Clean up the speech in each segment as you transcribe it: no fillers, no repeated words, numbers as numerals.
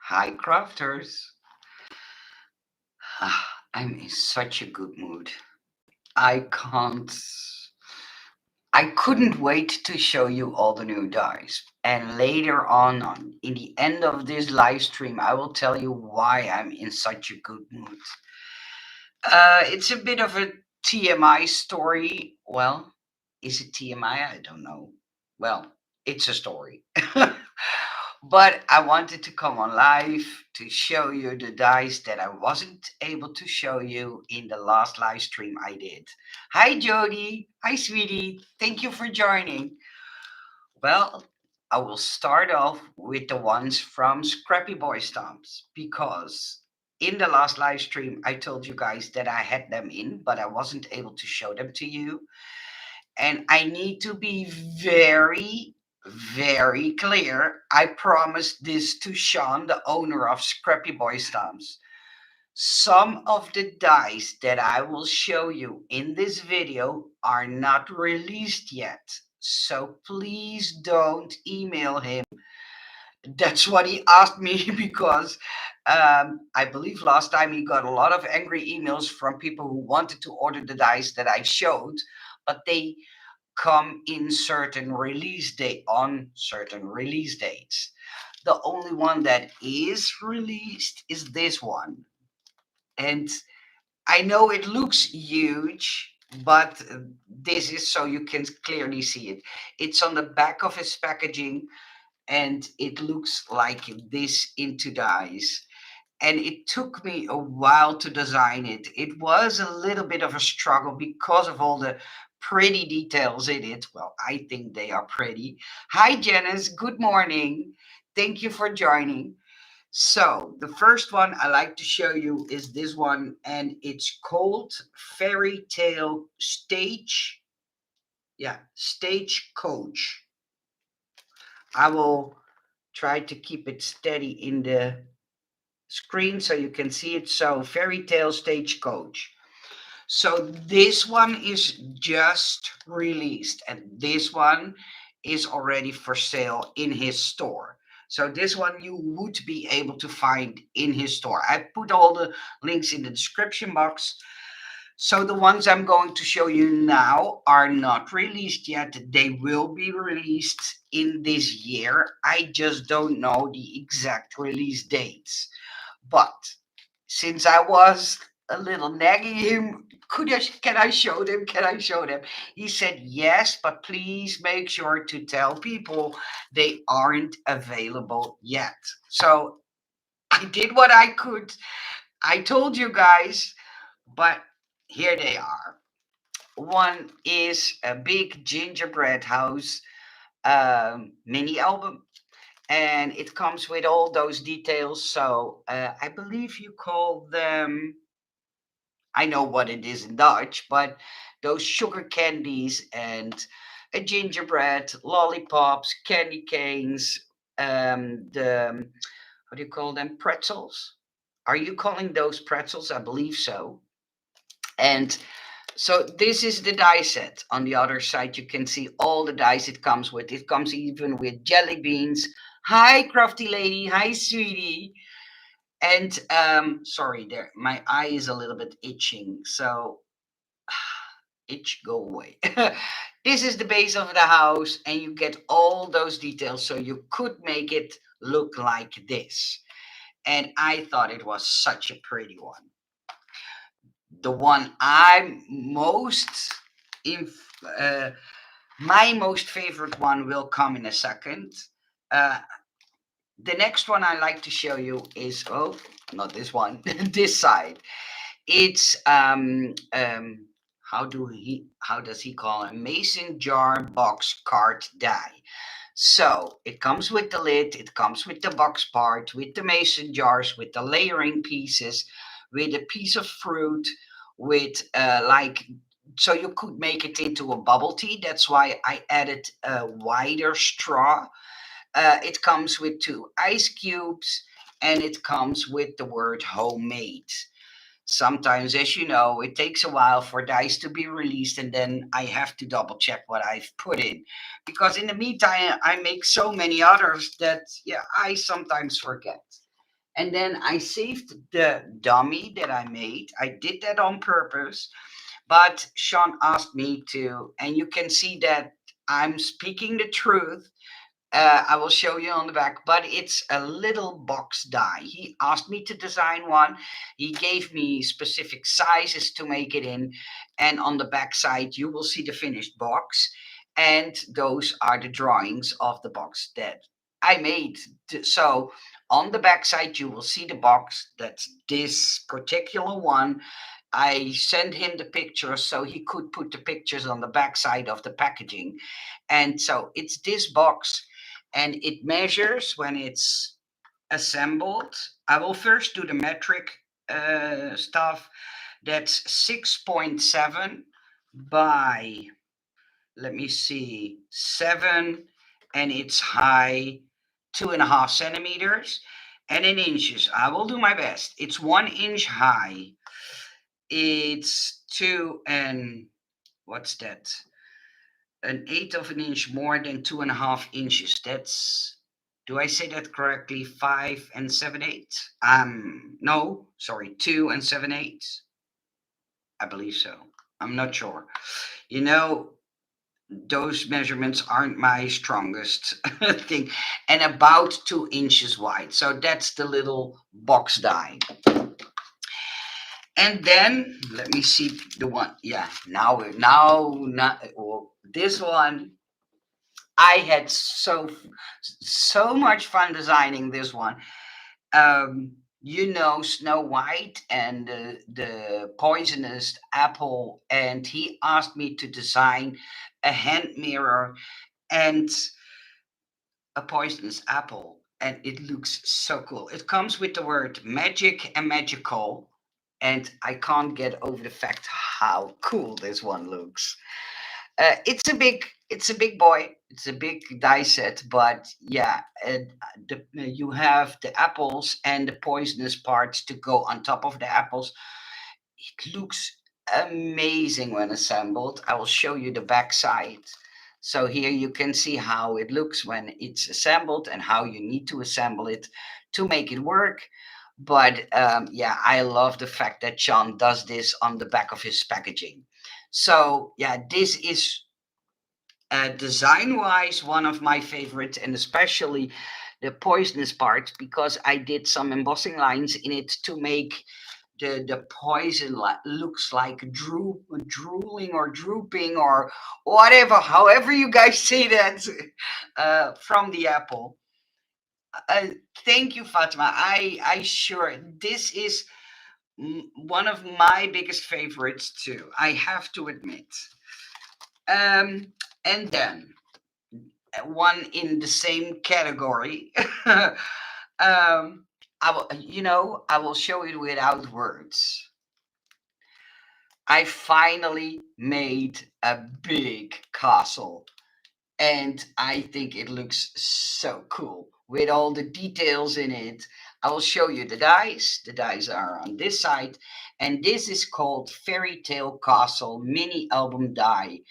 Hi, crafters. I'm in such a good mood. I can't. I couldn't wait to show you all the new dies. And later on, in the end of this live stream, I will tell you why I'm in such a good mood. It's a bit of a TMI story. Well, is it TMI? I don't know. Well, it's a story. But I wanted to come on live to show you the dice that I wasn't able to show you in the last live stream I did. Hi, Jody. Hi, sweetie. Thank you for joining. Well, I will start off with the ones from Scrappy Boy Stamps because in the last live stream I told you guys that I had them in, but I wasn't able to show them to you. And I need to be very, very clear. I promised this to Sean, the owner of Scrappy Boy Stamps. Some of the dice that I will show you in this video are not released yet. So please don't email him. That's what he asked me because I believe last time he got a lot of angry emails from people who wanted to order the dice that I showed, but they come in certain release date on certain release dates. The only one that is released is this one. And I know it looks huge, but this is so you can clearly see it. It's on the back of his packaging and it looks like this into dies. And it took me a while to design it. It was a little bit of a struggle because of all the pretty details in it. Well, I think they are pretty. Hi, Janice. Good morning. Thank you for joining. So, the first one I like to show you is this one, and it's called Fairy Tale Stage. Yeah, Stagecoach. I will try to keep it steady in the screen so you can see it. So, Fairy Tale Stagecoach. So, this one is just released, and this one is already for sale in his store. So, this one you would be able to find in his store. I put all the links in the description box. So, the ones I'm going to show you now are not released yet. They will be released in this year. I just don't know the exact release dates. But since I was a little nagging him, can I show them? Can I show them? He said yes, but please make sure to tell people they aren't available yet. So I did what I could. I told you guys, but here they are. One is a big gingerbread house mini album, and it comes with all those details. So I believe you call them, I know what it is in Dutch, but those sugar candies and a gingerbread, lollipops, candy canes, the, what do you call them? Pretzels. Are you calling those pretzels? I believe so. And so this is the die set. On the other side, you can see all the dice it comes with. It comes even with jelly beans. Hi, crafty lady. Hi, sweetie. And sorry, there, my eye is a little bit itching. So itch, go away. This is the base of the house, and you get all those details. So you could make it look like this. And I thought it was such a pretty one. The one I'm most in, uh, my most favorite one will come in a second. Uh, the next one I like to show you is, oh, not this one, this side. It's how does he call it? Mason jar box card die. So it comes with the lid, it comes with the box part, with the mason jars, with the layering pieces, with a piece of fruit, with like, so you could make it into a bubble tea. That's why I added a wider straw. It comes with 2 ice cubes, and it comes with the word homemade. Sometimes, as you know, it takes a while for dice to be released, and then I have to double check what I've put in. Because in the meantime, I make so many others that, yeah, I sometimes forget. And then I saved the dummy that I made. I did that on purpose. But Sean asked me to, and you can see that I'm speaking the truth. I will show you on the back, but it's a little box die. He asked me to design one. He gave me specific sizes to make it in, and on the back side you will see the finished box, and those are the drawings of the box that I made. So on the back side you will see the box. That's this particular one. I sent him the pictures so he could put the pictures on the back side of the packaging. And so it's this box, and it measures when it's assembled. I will first do the metric stuff. That's 6.7 by, let me see, 7, and it's high 2.5 centimeters. And in inches, I will do my best. It's 1 inch high. It's two and what's that? An eighth of an inch more than 2.5 inches. That's, do I say that correctly? 5 and 7/8. No, sorry, 2 and 7/8. I believe so. I'm not sure. You know, those measurements aren't my strongest thing. And about 2 inches wide. So that's the little box die. And then let me see the one. Yeah, now, well, this one I had so much fun designing this one. You know, Snow White and the poisonous apple, and he asked me to design a hand mirror and a poisonous apple, and it looks so cool. It comes with the word magic and magical, and I can't get over the fact how cool this one looks. It's a big boy. It's a big die set, but yeah, you have the apples and the poisonous parts to go on top of the apples. It looks amazing when assembled. I will show you the back side. So here you can see how it looks when it's assembled and how you need to assemble it to make it work. But yeah, I love the fact that John does this on the back of his packaging. So yeah, this is design wise one of my favorites, and especially the poisonous part, because I did some embossing lines in it to make the poison looks like drooling or drooping or whatever, however you guys say that, from the apple. uh, Thank you, Fatima. I sure this is one of my biggest favorites too, I have to admit. And then one in the same category. I will show it without words. I finally made a big castle, and I think it looks so cool with all the details in it. I will show you the dice. The dice are on this side, and this is called Fairy Tale Castle Mini Album Die,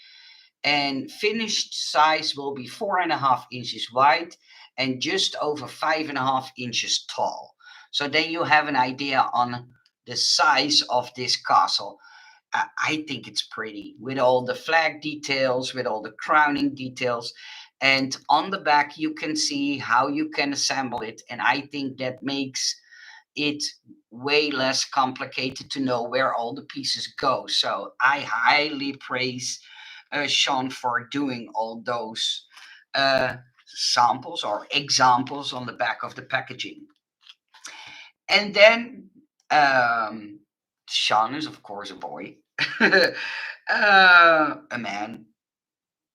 and finished size will be 4.5 inches wide and just over 5.5 inches tall. So then you have an idea on the size of this castle. I think it's pretty with all the flag details, with all the crowning details. And on the back, you can see how you can assemble it. And I think that makes it way less complicated to know where all the pieces go. So I highly praise Sean for doing all those uh, samples or examples on the back of the packaging. And then Sean is, of course, a boy, a man,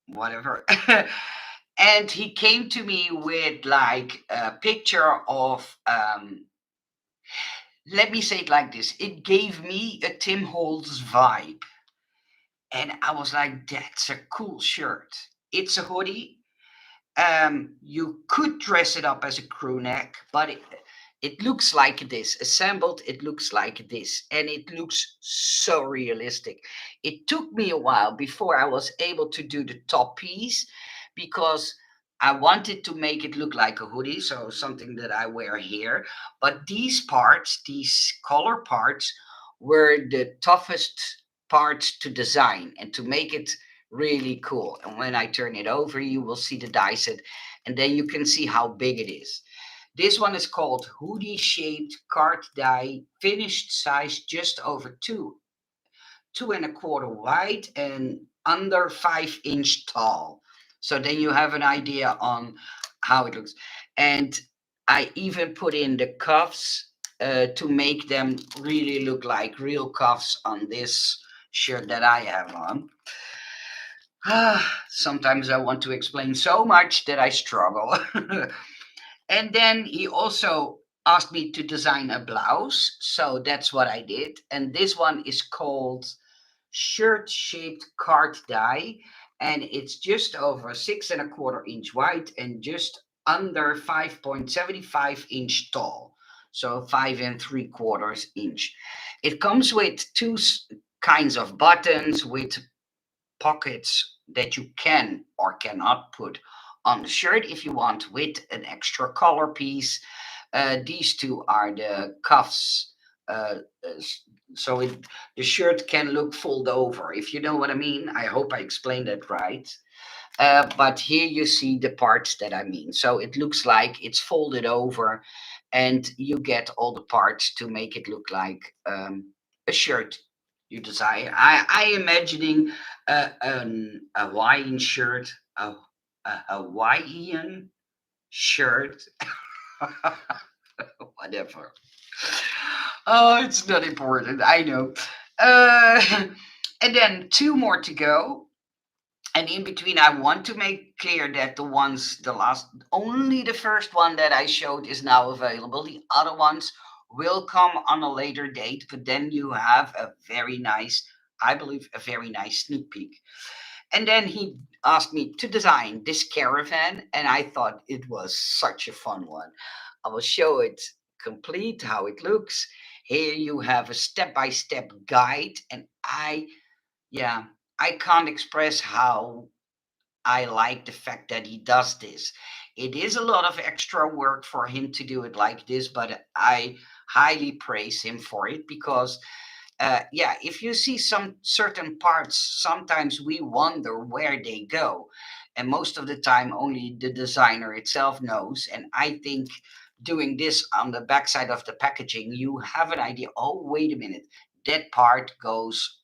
whatever. And he came to me with like a picture of, let me say it like this, it gave me a Tim Holtz vibe. And I was like, that's a cool shirt. It's a hoodie. You could dress it up as a crew neck, but it looks like this. Assembled, it looks like this. And it looks so realistic. It took me a while before I was able to do the top piece because I wanted to make it look like a hoodie, so something that I wear here. But these parts, these collar parts, were the toughest parts to design and to make it really cool. And when I turn it over, you will see the die set, and then you can see how big it is. This one is called hoodie shaped card die, finished size just over 2.25 wide and under 5 inch tall. So then you have an idea on how it looks. And I even put in the cuffs to make them really look like real cuffs on this shirt that I have on. Sometimes I want to explain so much that I struggle. And then he also asked me to design a blouse. So that's what I did. And this one is called shirt shaped card die, and it's just over 6.25 inch wide and just under 5.75 inch tall. So 5.75 inch. It comes with two kinds of buttons with pockets that you can or cannot put on the shirt if you want with an extra collar piece. These two are the cuffs. So the shirt can look fold over, if you know what I mean. I hope I explained that right. But here you see the parts that I mean. So it looks like it's folded over, and you get all the parts to make it look like a shirt you desire. I imagining a Hawaiian shirt, a Hawaiian shirt, whatever. Oh, it's not important. I know. Uh, and then two more to go. And in between, I want to make clear that only the first one that I showed is now available. The other ones will come on a later date, but then you have a very nice, I believe, a very nice sneak peek. And then he asked me to design this caravan, and I thought it was such a fun one. I will show it complete, how it looks. Here you have a step by step guide, and yeah, I can't express how I like the fact that he does this. It is a lot of extra work for him to do it like this, but I highly praise him for it because yeah, if you see some certain parts, sometimes we wonder where they go. And most of the time, only the designer itself knows. And I think doing this on the backside of the packaging, you have an idea. Oh, wait a minute, that part goes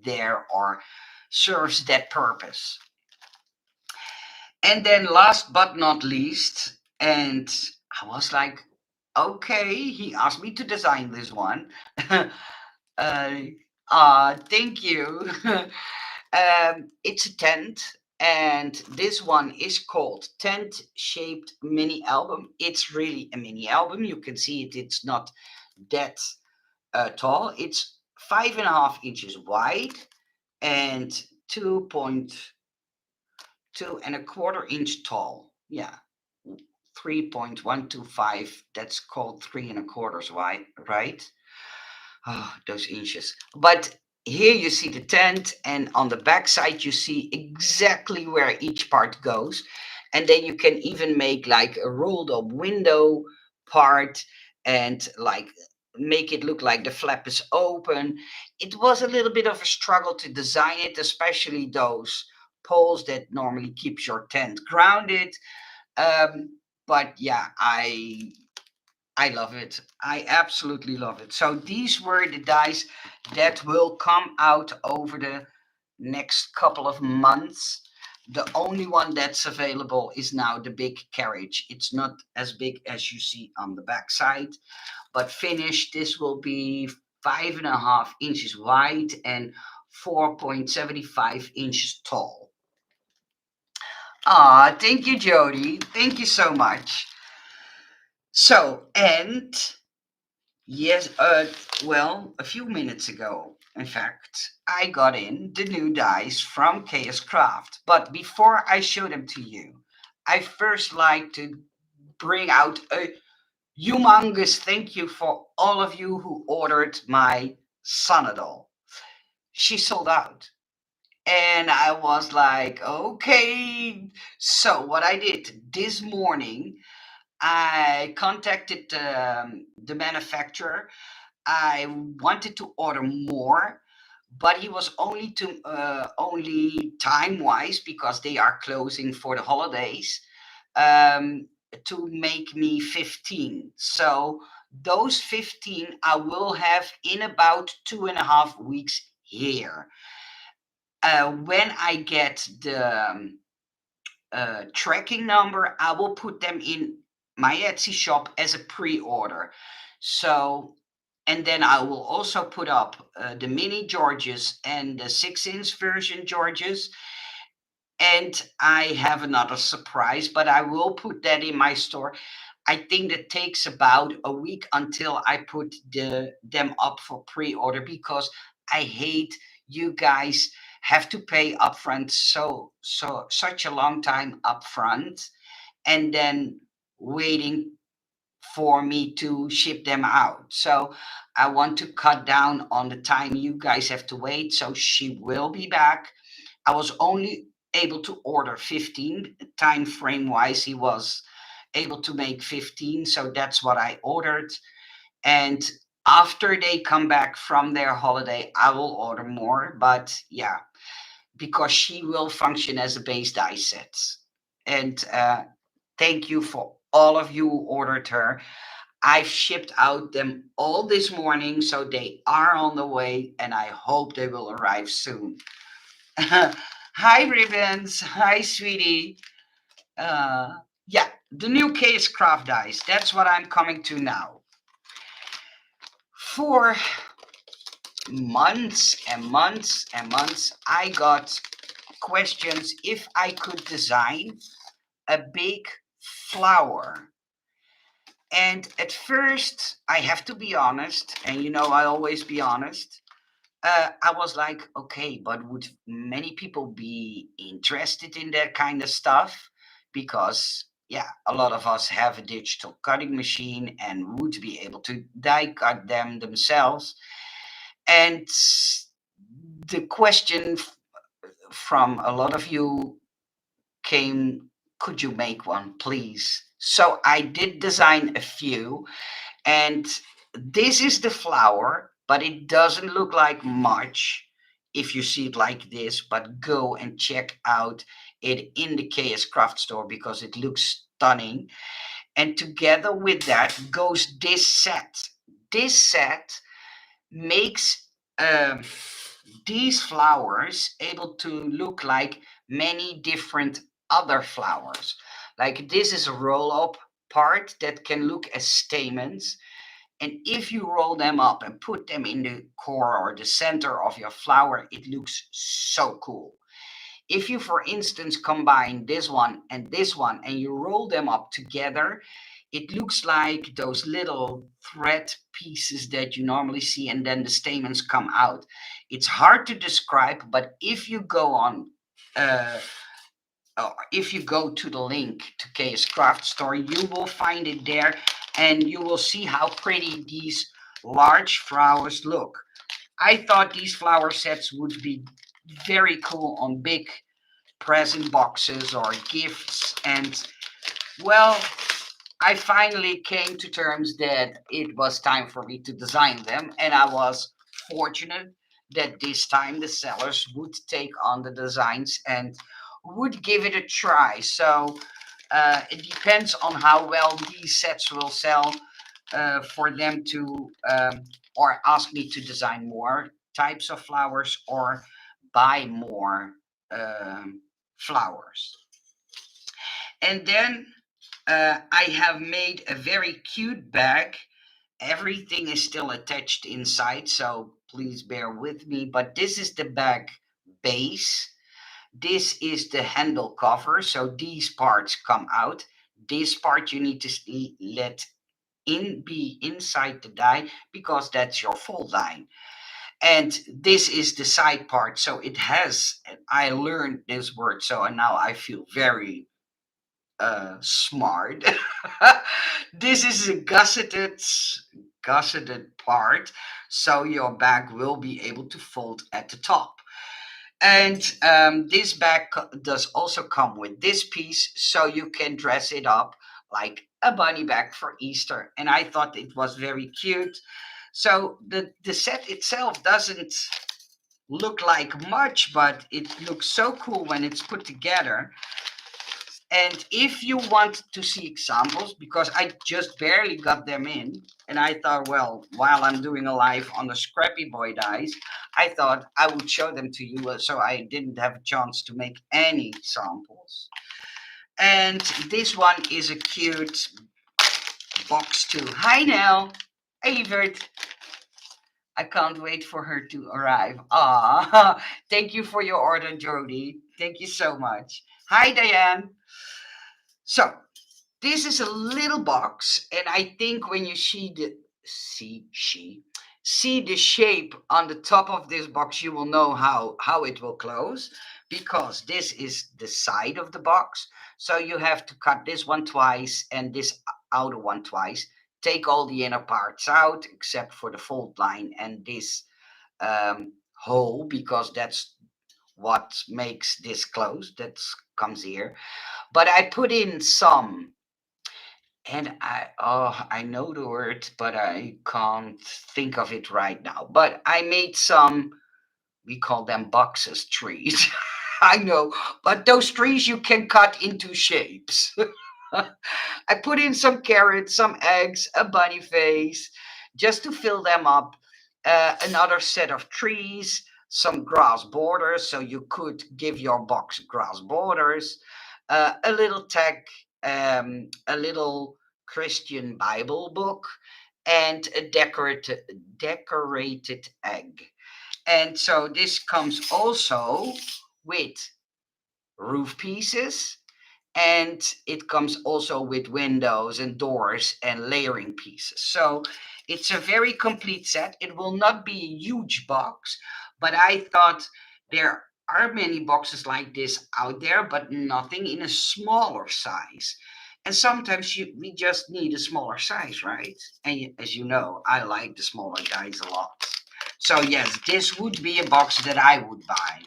there or serves that purpose. And then, last but not least, and I was like, okay, he asked me to design this one. Uh, Thank you. It's a tent, and this one is called Tent Shaped Mini Album. It's really a mini album. You can see it, it's not that tall. It's 5.5 inches wide and 2.2.25 inch tall. Yeah, 3.125. That's called 3.25 wide, right? Oh, those inches. But here you see the tent, and on the back side, you see exactly where each part goes. And then you can even make like a rolled up window part and like make it look like the flap is open. It was a little bit of a struggle to design it, especially those poles that normally keeps your tent grounded. But yeah, I love it. I absolutely love it. So these were the dice that will come out over the next couple of months. The only one that's available is now the big carriage. It's not as big as you see on the back side, but finished, this will be 5.5 inches wide and 4.75 inches tall. Ah, thank you, Jody. Thank you so much. So, and yes, well, a few minutes ago, in fact, I got in the new dice from KS Craft. But before I show them to you, I first like to bring out a humongous thank you for all of you who ordered my Sonad. She sold out. And I was like, okay. So what I did this morning, I contacted the manufacturer. I wanted to order more, but he was only time wise because they are closing for the holidays, um, to make me 15. So those 15 I will have in about 2.5 weeks here. When I get the tracking number, I will put them in my Etsy shop as a pre-order. So, and then I will also put up the mini Georges and the 6-inch version Georges. And I have another surprise, but I will put that in my store. I think that takes about a week until I put them up for pre-order, because I hate you guys have to pay upfront such a long time upfront, and then waiting for me to ship them out. So I want to cut down on the time you guys have to wait. So she will be back. I was only able to order 15. Time frame wise, he was able to make 15. So that's what I ordered. And after they come back from their holiday, I will order more. But yeah, because she will function as a base die set. And thank you for all of you who ordered her. I've shipped out them all this morning, so they are on the way, and I hope they will arrive soon. Hi, Ribbons. Hi, sweetie. Uh, yeah, the new case craft dice. That's what I'm coming to now. For months and months and months, I got questions if I could design a big flower. And at first, I have to be honest, and you know I always be honest. I was like, okay, but would many people be interested in that kind of stuff? Because, yeah, a lot of us have a digital cutting machine and would be able to die cut them themselves. And the question from a lot of you came, could you make one, please? So I did design a few, and this is the flower, but it doesn't look like much if you see it like this. But go and check out it in the KS Craft store because it looks stunning. And together with that goes this set. This set makes these flowers able to look like many different other flowers. Like this is a roll up part that can look as stamens, and if you roll them up and put them in the core or the center of your flower, it looks so cool. If you, for instance, combine this one and you roll them up together, it looks like those little thread pieces that you normally see, and then the stamens come out. It's hard to describe, but if you go on, uh, or if you go to the link to KS Craft Store, you will find it there, and you will see how pretty these large flowers look. I thought these flower sets would be very cool on big present boxes or gifts, and well, I finally came to terms that it was time for me to design them, and I was fortunate that this time the sellers would take on the designs and would give it a try. So it depends on how well these sets will sell, for them to or ask me to design more types of flowers or buy more flowers. And then I have made a very cute bag. Everything is still attached inside, so please bear with me. But this is the bag base. This is the handle cover, so these parts come out. This part you need to let be inside the die because that's your full die. And this is the side part, so it has. I learned this word, so now I feel very smart. This is a gusseted part, so your bag will be able to fold at the top. And this bag does also come with this piece, so you can dress it up like a bunny bag for Easter. And I thought it was very cute. So the set itself doesn't look like much, but it looks so cool when it's put together. And if you want to see examples, because I just barely got them in, and I thought, well, while I'm doing a live on the Scrappy Boy dies, I thought I would show them to you, so I didn't have a chance to make any samples. And this one is a cute box too. Hi, Nell. Hey, Evert. I can't wait for her to arrive. Ah, thank you for your order, Jody. Thank you so much. Hi, Diane. So, this is a little box, and I think when you see the shape on the top of this box, you will know how it will close, because this is the side of the box. So you have to cut this one twice and this outer one twice. Take all the inner parts out except for the fold line and this hole, because that's what makes this close. That comes here. But I put in some, and I know the word, but I can't think of it right now. But I made some, we call them boxes trees. I know, but those trees you can cut into shapes. I put in some carrots, some eggs, a bunny face, just to fill them up. Another set of trees, some grass borders, so you could give your box grass borders. A little tag, a little Christian Bible book, and a decorated egg. And so this comes also with roof pieces, and it comes also with windows and doors and layering pieces. So it's a very complete set. It will not be a huge box, but I thought there are many boxes like this out there, but nothing in a smaller size. And sometimes we just need a smaller size, right? And as you know, I like the smaller guys a lot. So yes, this would be a box that I would buy.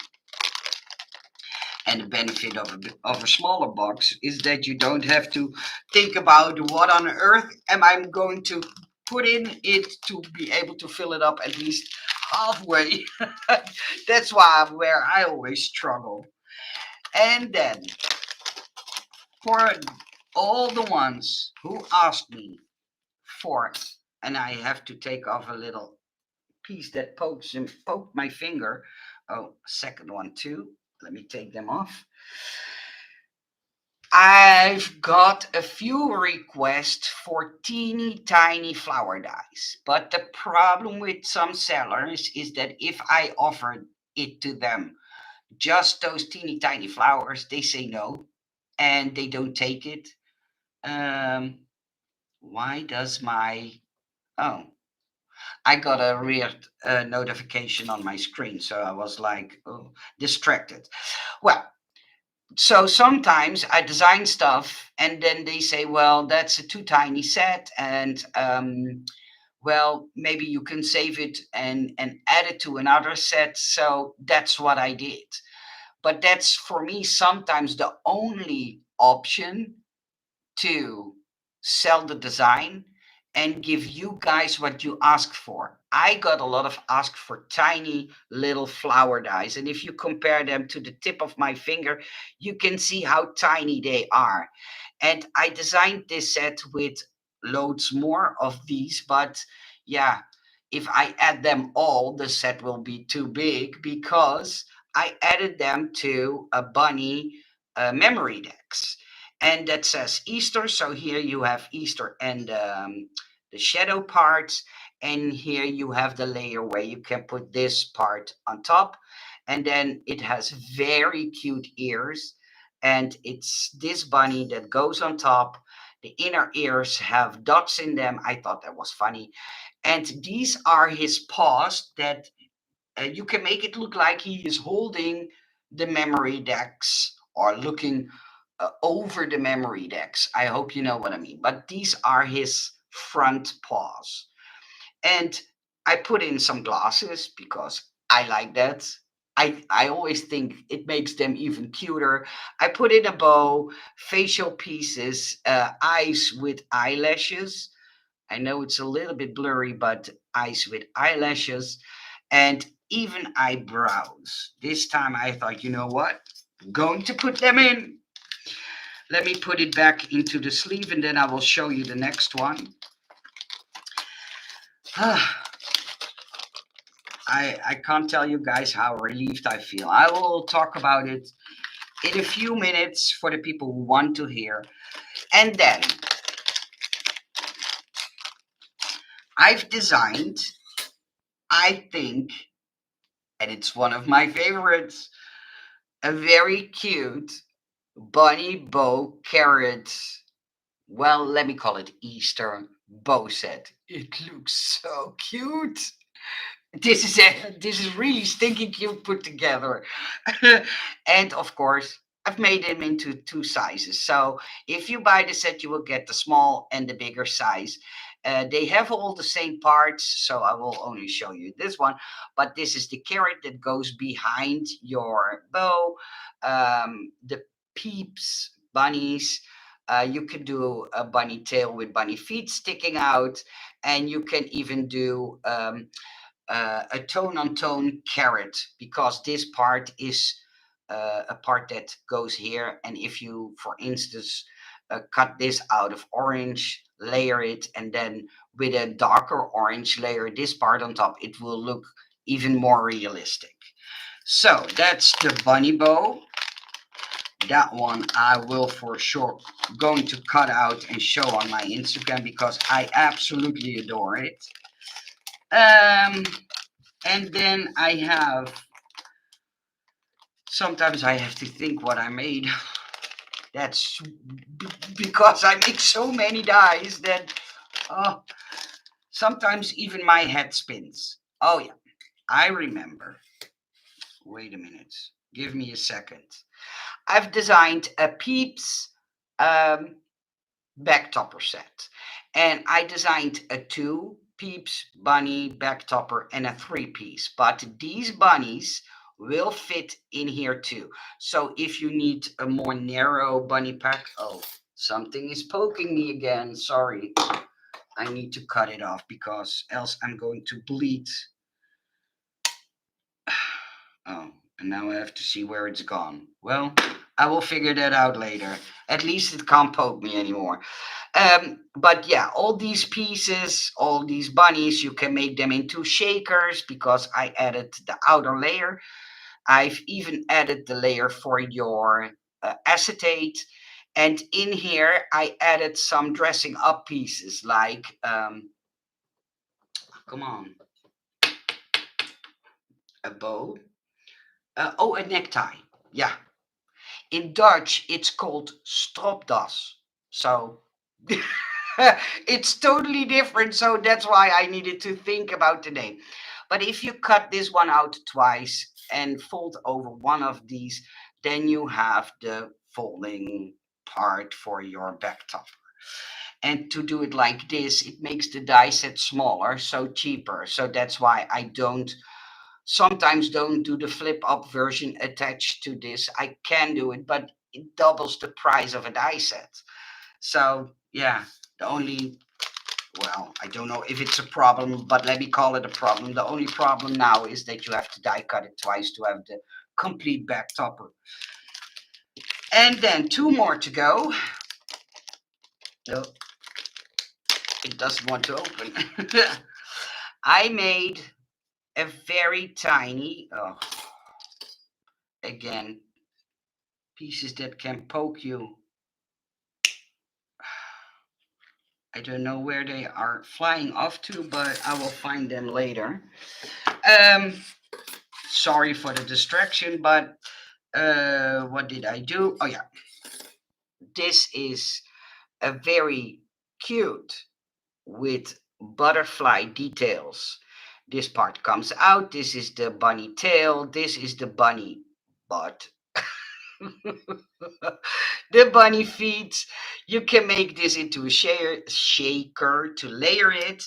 And the benefit of a smaller box is that you don't have to think about what on earth am I going to put in it to be able to fill it up at least halfway. That's where I always struggle. And then for all the ones who asked me for, and I have to take off a little piece that poked my finger. Oh, second one too. Let me take them off. I've got a few requests for teeny tiny flower dies, but the problem with some sellers is that if I offer it to them, just those teeny tiny flowers, they say no and they don't take it. Um, why does my. Oh, I got a weird notification on my screen, so I was like, oh, distracted. Well, so sometimes I design stuff and then they say, well, that's a too tiny set, and well, maybe you can save it and add it to another set. So that's what I did. But that's for me sometimes the only option to sell the design and give you guys what you ask for. I got a lot of ask for tiny little flower dies, and if you compare them to the tip of my finger, you can see how tiny they are. And I designed this set with loads more of these, but yeah, if I add them all, the set will be too big because I added them to a bunny memory decks, and that says Easter. So here you have Easter and the shadow parts, and here you have the layer where you can put this part on top, and then it has very cute ears, and it's this bunny that goes on top. The inner ears have dots in them. I thought that was funny, and these are his paws that you can make it look like he is holding the memory decks or looking over the memory decks. I hope you know what I mean. But these are his front paws. And I put in some glasses because I like that. I always think it makes them even cuter. I put in a bow, facial pieces, eyes with eyelashes. I know it's a little bit blurry, but eyes with eyelashes and even eyebrows. This time I thought, you know what? I'm going to put them in. Let me put it back into the sleeve and then I will show you the next one. I can't tell you guys how relieved I feel. I will talk about it in a few minutes for the people who want to hear. And then I've designed, I think, and it's one of my favorites, a very cute bunny bow carrot. Well, let me call it Easter bow set. It looks so cute. This is really stinking cute put together. And of course, I've made them into two sizes. So if you buy the set, you will get the small and the bigger size. They have all the same parts, so I will only show you this one. But this is the carrot that goes behind your bow. The peeps bunnies. You can do a bunny tail with bunny feet sticking out, and you can even do a tone on tone carrot because this part is a part that goes here. And if you, for instance, cut this out of orange, layer it, and then with a darker orange layer this part on top, it will look even more realistic. So that's the bunny bow. That one I will for sure going to cut out and show on my Instagram because I absolutely adore it. Um, and then I have, sometimes I have to think what I made. That's because I make so many dies that oh, sometimes even my head spins. Oh, yeah, I remember. Wait a minute. Give me a second. I've designed a Peeps um, back topper set. And I designed a two Peeps bunny back topper and a three piece. But these bunnies will fit in here too. So if you need a more narrow bunny pack, oh, something is poking me again. Sorry. I need to cut it off because else I'm going to bleed. Oh, and now I have to see where it's gone. Well, I will figure that out later. At least it can't poke me anymore. But yeah, all these pieces, all these bunnies, you can make them into shakers because I added the outer layer. I've even added the layer for your acetate. And in here, I added some dressing up pieces like, come on, a bow. Oh, a necktie. Yeah. In Dutch, it's called stropdas. So it's totally different. So that's why I needed to think about the name. But if you cut this one out twice and fold over one of these, then you have the folding part for your back top. And to do it like this, it makes the die set smaller, so cheaper. So that's why I don't sometimes don't do the flip up version attached to this. I can do it, but it doubles the price of a die set. So yeah, the only, well, I don't know if it's a problem, but let me call it a problem. The only problem now is that you have to die cut it twice to have the complete back topper. And then two more to go. No, it doesn't want to open. I made a very tiny, oh, again, pieces that can poke you. I don't know where they are flying off to, but I will find them later. Um, Sorry for the distraction, but what did I do? Oh yeah, this is a very cute with butterfly details. This part comes out. This is the bunny tail. This is the bunny butt. The bunny feet. You can make this into a shaker to layer it.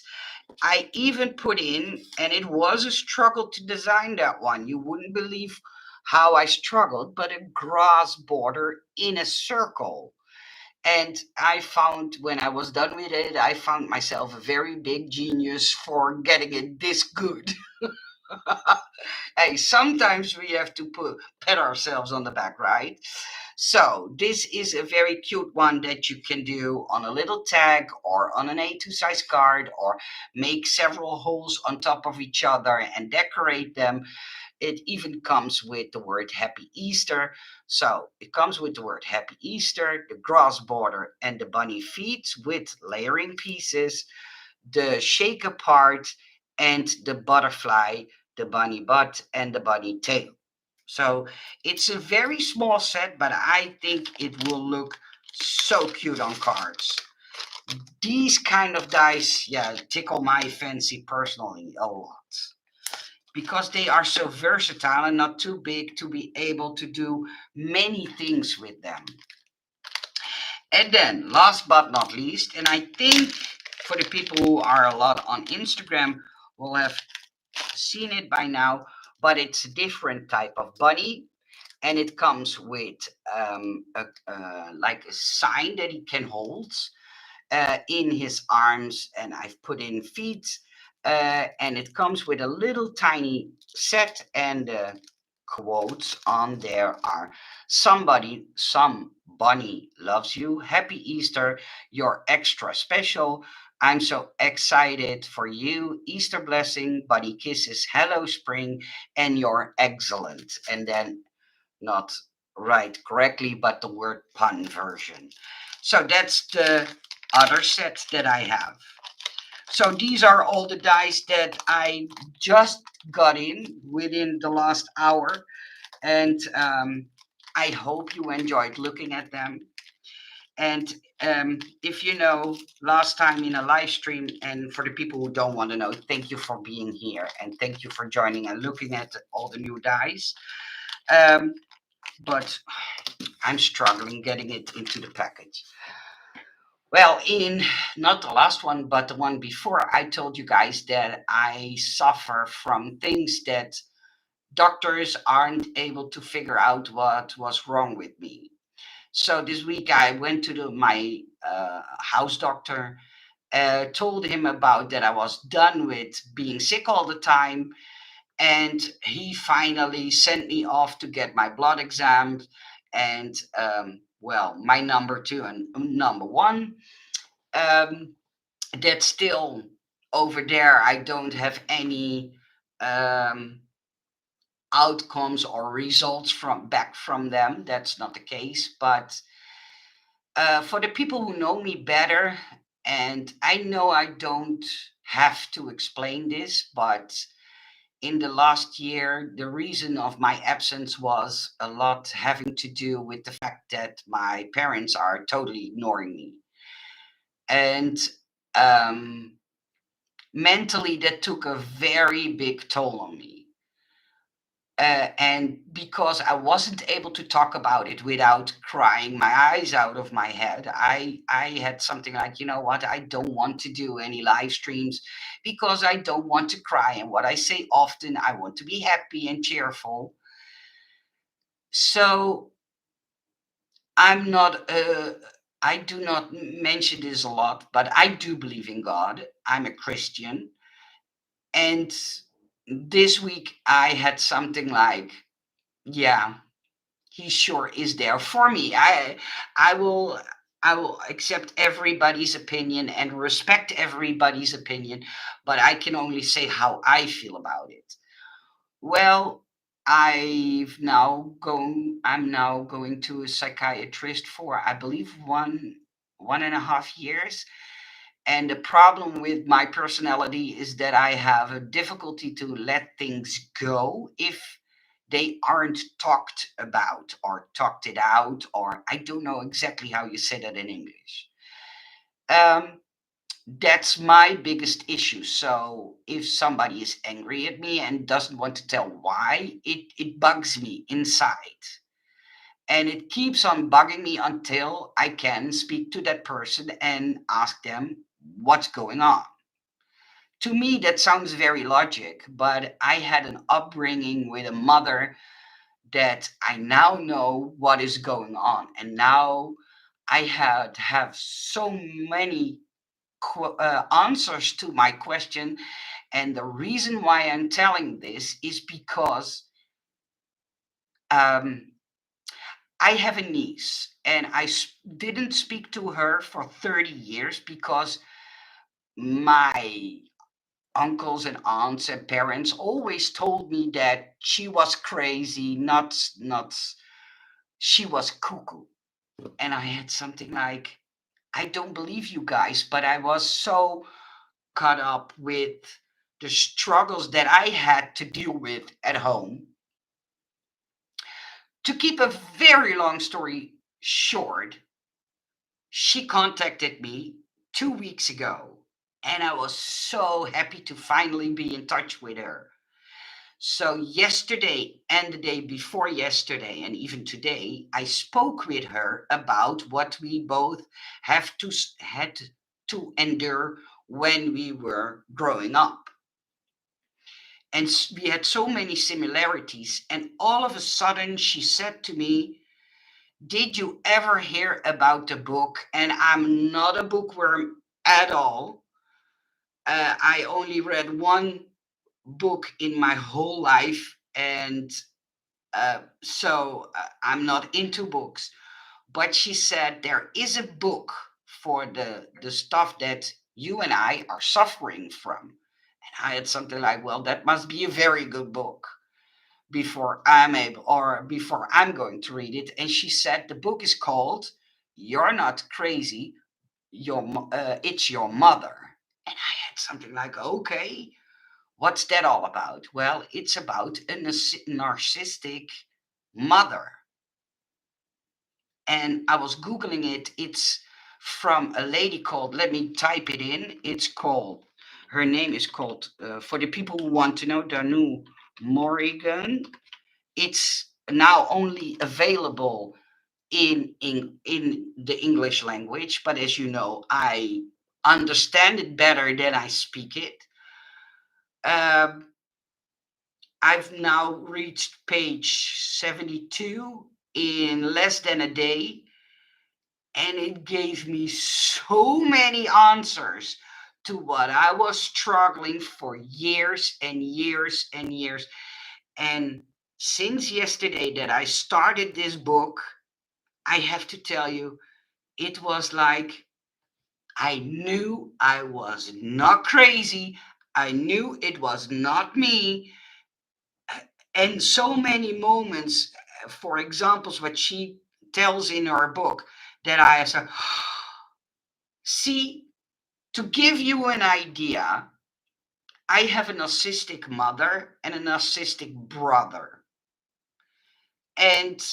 I even put in, and it was a struggle to design that one. You wouldn't believe how I struggled, but a grass border in a circle. And I found when I was done with it, I found myself a very big genius for getting it this good. Hey, sometimes we have to pat ourselves on the back, right? So this is a very cute one that you can do on a little tag or on an A2 size card, or make several holes on top of each other and decorate them. It even comes with the word Happy Easter. So it comes with the word Happy Easter, the grass border, and the bunny feet with layering pieces, the shaker part, and the butterfly, the bunny butt, and the bunny tail. So it's a very small set, but I think it will look so cute on cards. These kind of dice, yeah, tickle my fancy personally a lot because they are so versatile and not too big to be able to do many things with them. And then, last but not least, and I think for the people who are a lot on Instagram will have seen it by now, but it's a different type of bunny, and it comes with like a sign that he can hold in his arms, and I've put in feet, and it comes with a little tiny set, and quotes on there are: some bunny loves you, happy Easter, you're extra special, I'm so excited for you, Easter blessing, bunny kisses, hello spring, and you're excellent. And then, not right correctly, but the word pun version. So that's the other sets that I have. So these are all the dice that I just got in within the last hour, and I hope you enjoyed looking at them. And if you know, last time in a live stream, and for the people who don't want to know, thank you for being here and thank you for joining and looking at all the new dice. Um, but I'm struggling getting it into the package. Well, in not the last one, but the one before, I told you guys that I suffer from things that doctors aren't able to figure out what was wrong with me. So this week I went to my house doctor, told him about that I was done with being sick all the time, and he finally sent me off to get my blood exam. And well, my number two and number one, um, that's still over there. I don't have any um, outcomes or results from back from them. That's not the case. But for the people who know me better, and I know I don't have to explain this, but in the last year, the reason of my absence was a lot having to do with the fact that my parents are totally ignoring me. And um, mentally, that took a very big toll on me. And because I wasn't able to talk about it without crying my eyes out of my head, I had something like, you know what, I don't want to do any live streams because I don't want to cry. And what I say often, I want to be happy and cheerful. So I'm not, I do not mention this a lot, but I do believe in God. I'm a Christian. And this week I had something like, yeah, he sure is there for me. I will I will accept everybody's opinion and respect everybody's opinion, but I can only say how I feel about it. Well, I'm now going to a psychiatrist for, I believe, 1.5 years. And the problem with my personality is that I have a difficulty to let things go if they aren't talked about or talked it out, or I don't know exactly how you say that in English. Um, that's my biggest issue. So if somebody is angry at me and doesn't want to tell why, it bugs me inside. And it keeps on bugging me until I can speak to that person and ask them what's going on. To me, that sounds very logic, but I had an upbringing with a mother that I now know what is going on. And now I had have so many answers to my question. And the reason why I'm telling this is because um, I have a niece, and didn't speak to her for 30 years because my uncles and aunts and parents always told me that she was crazy, not she was cuckoo. And I had something like, I don't believe you guys, but I was so caught up with the struggles that I had to deal with at home. To keep a very long story short, she contacted me 2 weeks ago, and I was so happy to finally be in touch with her. So, yesterday and the day before yesterday, and even today, I spoke with her about what we both had to endure when we were growing up. And we had so many similarities. And all of a sudden, she said to me, "Did you ever hear about the book?" And I'm not a bookworm at all. I only read one book in my whole life. And I'm not into books. But she said there is a book for the stuff that you and I are suffering from. And I had something like, well, that must be a very good book before I'm going to read it. And she said the book is called "You're Not Crazy, It's Your Mother." And I had something like, okay, what's that all about? Well, it's about a narcissistic mother. And I was Googling it. It's from a lady called, let me type it in. Her name is called, for the people who want to know, Danu Morrigan. It's now only available in the English language, but as you know, I understand it better than I speak it. Um, I've now reached page 72 in less than a day, and it gave me so many answers to what I was struggling for years and years and years. And since yesterday that I started this book, I have to tell you, it was like I knew I was not crazy. I knew it was not me. And so many moments, for examples, what she tells in her book, that I said, see, to give you an idea, I have a narcissistic mother and a narcissistic brother. And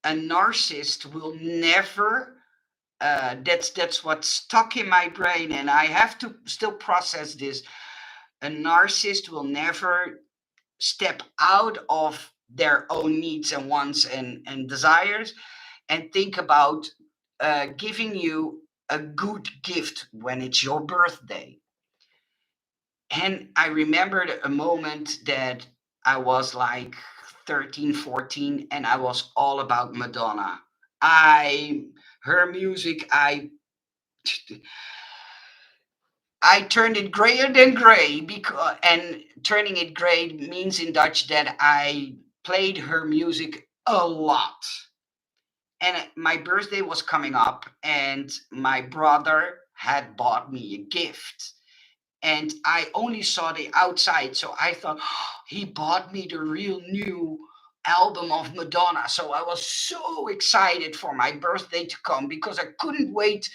a narcissist will never, that's what's stuck in my brain, and I have to still process this. A narcissist will never step out of their own needs and wants and desires and think about giving you a good gift when it's your birthday. And I remembered a moment that I was like 13, 14, and I was all about Madonna. Her music, I turned it grayer than gray, because, and turning it gray means in Dutch that I played her music a lot. And my birthday was coming up, and my brother had bought me a gift. And I only saw the outside, so I thought, "Oh, he bought me the real new album of Madonna." So I was so excited for my birthday to come because I couldn't wait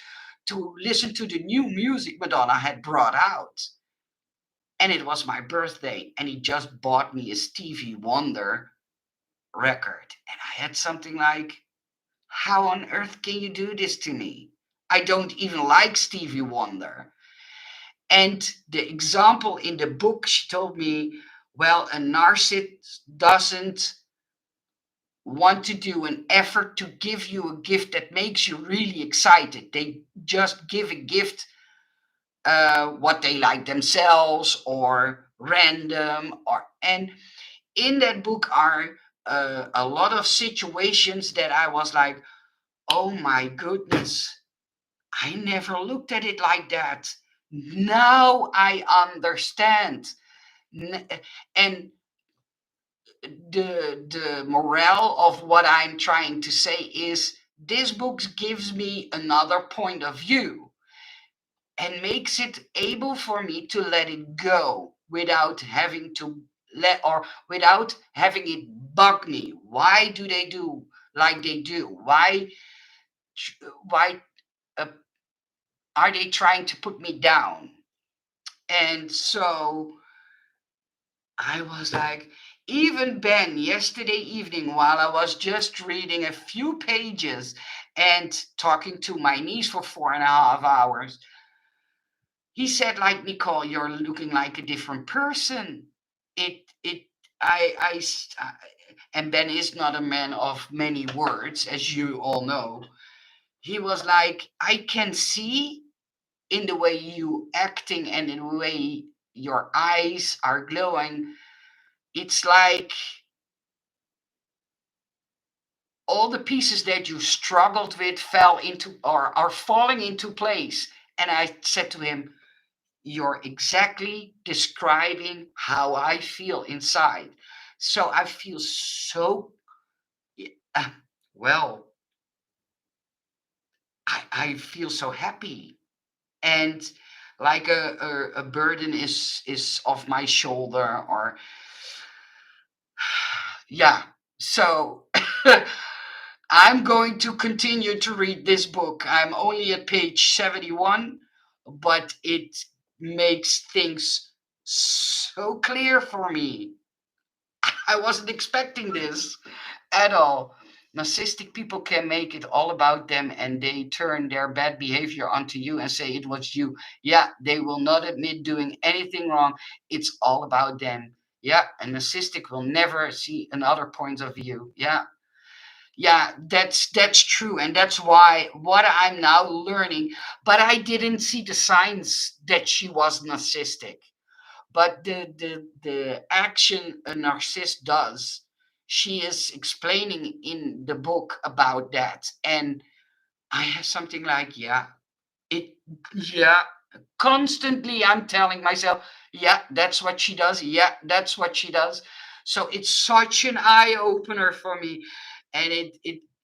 to listen to the new music Madonna had brought out. And it was my birthday, and he just bought me a Stevie Wonder record. And I had something like, how on earth can you do this to me? I don't even like Stevie Wonder. And the example in the book, she told me, well, a narcissist doesn't want to do an effort to give you a gift that makes you really excited. They just give a gift what they like themselves or random or and in that book are a lot of situations that I was like, oh my goodness, I never looked at it like that. Now I understand. And the morale of what I'm trying to say is this book gives me another point of view and makes it able for me to let it go without having to let or without having it bug me. Why do they do like they do? Why uh, are they trying to put me down? And so I was like, even Ben, yesterday evening, while I was just reading a few pages and talking to my niece for 4.5 hours, he said, like, Nicole, you're looking like a different person. It, and Ben is not a man of many words, as you all know. He was like, I can see in the way you acting and in the way your eyes are glowing. It's like all the pieces that you struggled with fell into or are falling into place. And I said to him, you're exactly describing how I feel inside. So I feel so, uh, well, I feel so happy. And like a burden is off my shoulder or yeah. So I'm going to continue to read this book. I'm only at page 71, but it makes things so clear for me. I wasn't expecting this at all. Narcissistic people can make it all about them and they turn their bad behavior onto you and say it was you. Yeah, they will not admit doing anything wrong. It's all about them. Yeah, a narcissistic will never see another point of view. Yeah, yeah, that's true, and that's why what I'm now learning. But I didn't see the signs that she was narcissistic. But the action a narcissist does, she is explaining in the book about that, and I have something like, yeah, it, yeah, constantly I'm telling myself, yeah, that's what she does. Yeah, that's what she does. So it's such an eye opener for me. And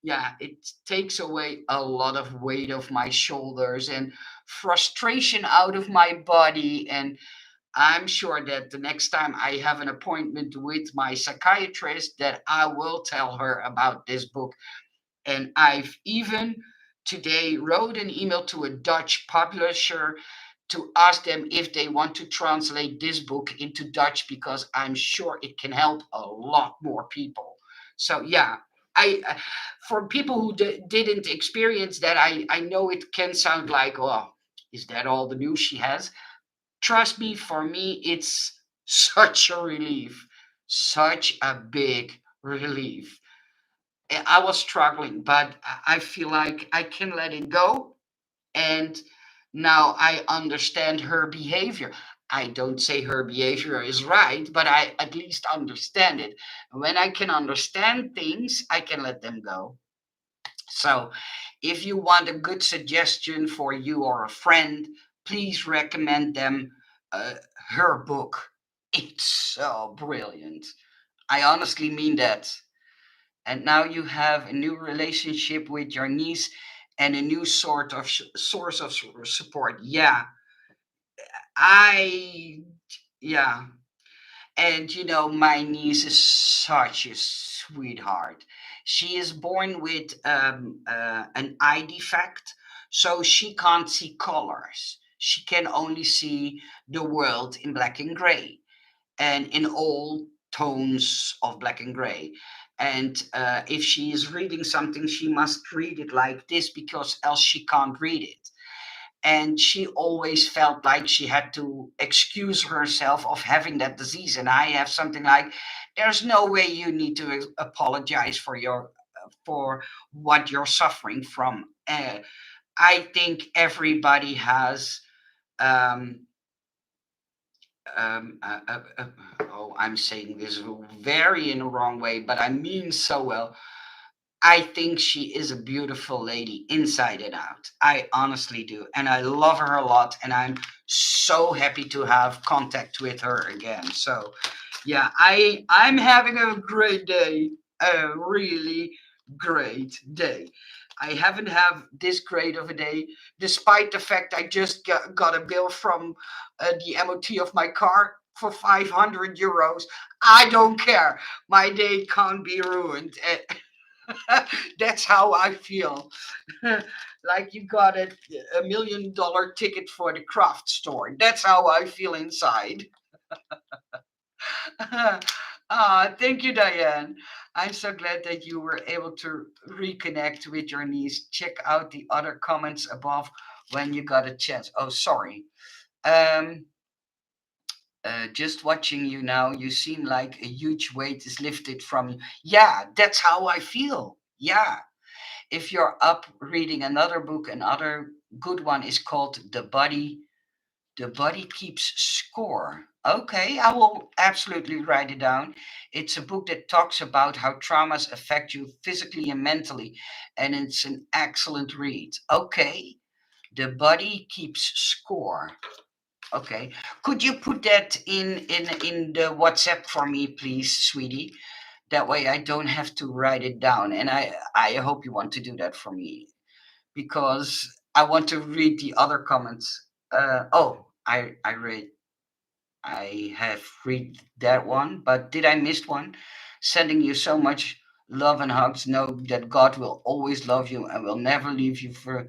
yeah, it takes away a lot of weight off my shoulders and frustration out of my body. And I'm sure that the next time I have an appointment with my psychiatrist that I will tell her about this book. And I've even today wrote an email to a Dutch publisher to ask them if they want to translate this book into Dutch because I'm sure it can help a lot more people. So yeah, I for people who didn't experience that, I know it can sound like, oh, is that all the news she has? Trust me, for me, it's such a relief, such a big relief. I was struggling, but I feel like I can let it go. And now I understand her behavior. I don't say her behavior is right, but I at least understand it. When I can understand things, I can let them go. So, if you want a good suggestion for you or a friend, please recommend them uh, her book. It's so brilliant. I honestly mean that. And now you have a new relationship with your niece and a new sort of source of support. Yeah, I, yeah. And my niece is such a sweetheart. She is born with an eye defect, so she can't see colors. She can only see the world in black and gray and in all tones of black and gray. And if she is reading something, she must read it like this because else she can't read it. And she always felt like she had to excuse herself of having that disease. And I have something like, there's no way you need to apologize for your for what you're suffering from. I think everybody has Um, oh, I'm saying this very in a wrong way, but I mean so well. I think she is a beautiful lady inside and out. I honestly do. And I love her a lot. And I'm so happy to have contact with her again. So, yeah, I'm having a great day. A really great day. I haven't have this great of a day, despite the fact I just got a bill from the MOT of my car for 500 euros. I don't care. My day can't be ruined. That's how I feel. Like you got $1 million ticket for the craft store. That's how I feel inside. Thank you, Diane. I'm so glad that you were able to reconnect with your niece. Check out the other comments above when you got a chance. Oh, sorry. Um, just watching you now, you seem like a huge weight is lifted from you. Yeah, that's how I feel. Yeah. If you're up reading another book, another good one is called The Body Keeps Score. Okay, I will absolutely write it down. It's a book that talks about how traumas affect you physically and mentally, and it's an excellent read. Okay, The Body Keeps Score. Okay, could you put that in the WhatsApp for me, please, sweetie? That way I don't have to write it down, and I hope you want to do that for me because I want to read the other comments. Oh, I have read that one, but did I miss one? Sending you so much love and hugs. Know that God will always love you and will never leave you for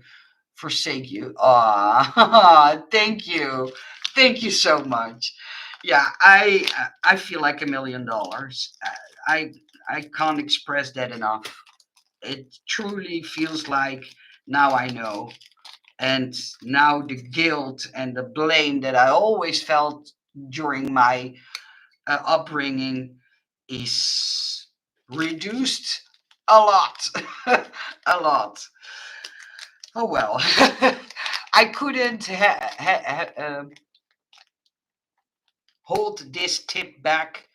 forsake you. Ah, thank you so much. Yeah, I feel like $1 million. I I can't express that enough. It truly feels like now I know. And now the guilt and the blame that I always felt during my upbringing is reduced a lot. A lot. Oh well. I couldn't hold this tip back,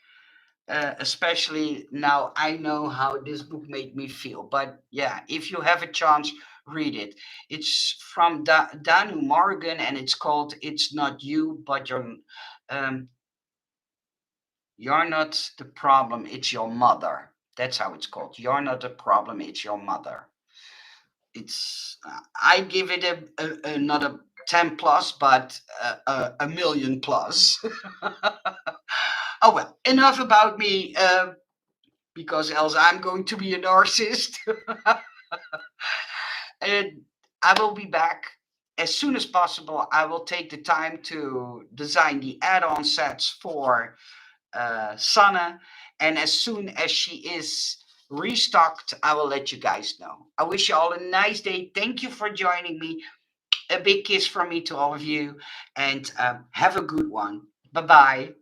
especially now I know how this book made me feel. But yeah, if you have a chance, read it. It's from Danu Morgan, and it's called "It's Not You, but um, You're Not the Problem. It's Your Mother." That's how it's called. You're not the problem. It's your mother. It's I give it a not a 10 plus, but a million plus. Oh well, enough about me. Because else I'm going to be a narcissist. And I will be back as soon as possible. I will take the time to design the add-on sets for Sanne, and as soon as she is restocked, I will let you guys know. I wish you all a nice day. Thank you for joining me. A big kiss from me to all of you, and have a good one. Bye bye.